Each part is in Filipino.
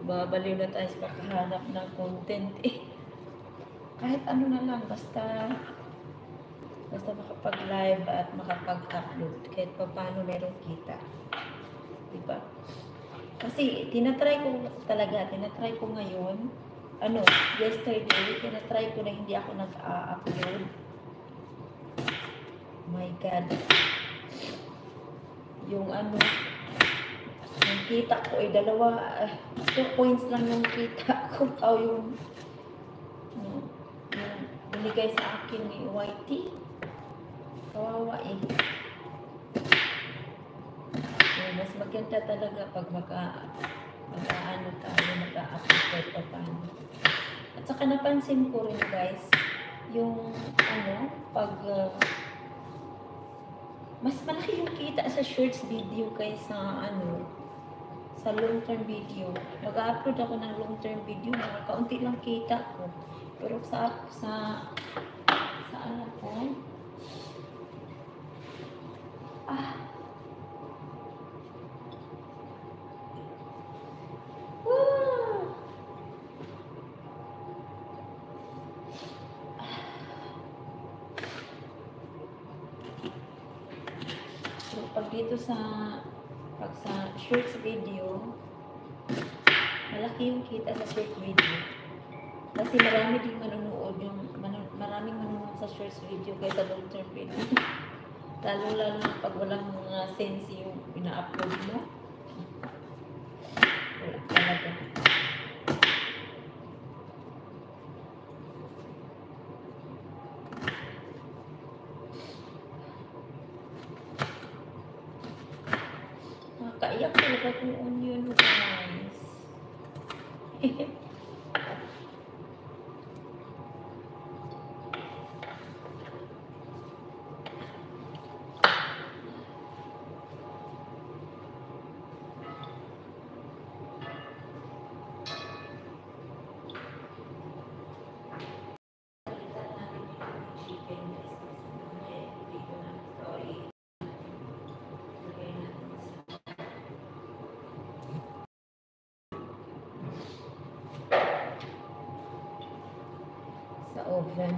Babaliw na tayo sa kakahanap ng content eh. Kahit ano na lang, basta makapag-live at makapag-upload. Kahit pa paano merong kita. Diba? Kasi tinatry ko ngayon, yesterday, tinatry ko na hindi ako nag-upload. My God. Yung kita ko ay 2 points lang yung kita ko. O yung binigay sa akin ni YT. Kawawa eh. Mas maganda talaga pag mag-upload pa paano. At saka napansin ko rin guys, yung mas malaki yung kita sa shorts video kaysa sa long term video. Mag-upload ako ng long term video, kaunti lang kita ko. Pero sa ano ko, pag dito sa shorts video, malaki yung kita sa short video. Kasi maraming manonood sa shorts video kaysa long term video. Lalo pag walang mga sense yung ina-upload mo. Wala talaga. Nakakaiyak talaga kung onion guys. Sa oven.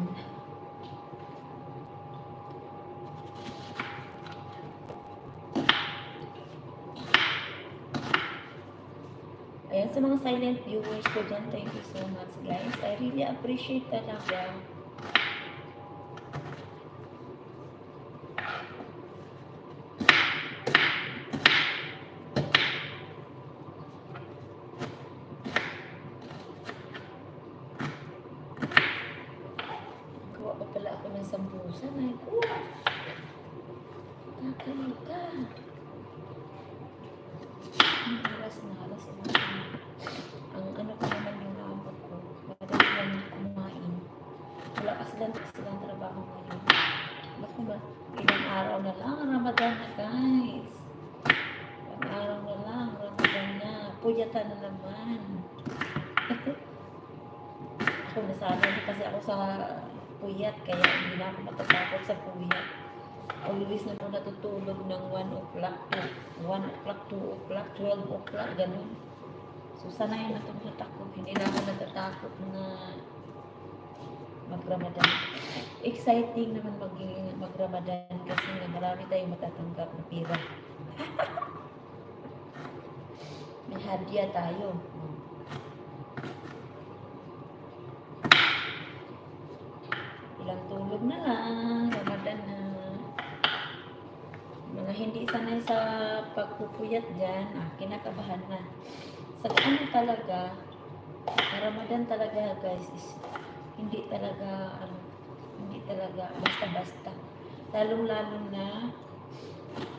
Ayan, sa mga silent viewers ko dyan, thank you so much guys. I really appreciate talaga. Kuha pa pala ako ng sambusa na kuha. Kakain ka. Alas na. Ang ko naman yung amo ko. Madali lang kumain. Wala kasi silang trabaho ngayon. Naku ba? Ilang araw na lang. Ramadan na guys. Ilang araw na lang. Ramadan na. Puyatan na naman. Ako nasanay kasi ako sa puyat. Kaya hindi na ako matatakot sa puyat. Always na po natutulog ng 1 o'clock to 1 o'clock, 2 o'clock, 12 o'clock, ganun. So, sanay na itong natak ko. Hindi na ako natatakot na mag-Ramadan. Exciting naman mag-Ramadan kasi nga marami tayong matatanggap na pira. May hadiah tayo. Ilang tulog na lang, Ramadan na. Mga hindi sanay sa pagpupuyat dyan, kinakabahan na. Sa talaga, Ramadan talaga guys, is hindi talaga basta-basta. Lalong-lalo na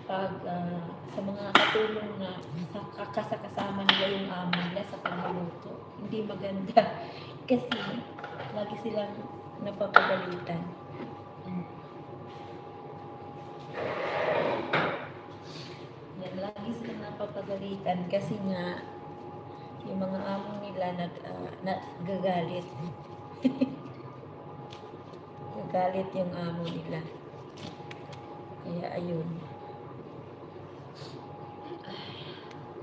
pag sa mga katulong na kasama nila yung amo nila sa pagluluto. Hindi maganda kasi lagi silang napapagalitan. Lagi silang napapagalitan kasi nga yung mga amo nila nagagalit. Gagalit yung amo nila. Kaya ayun.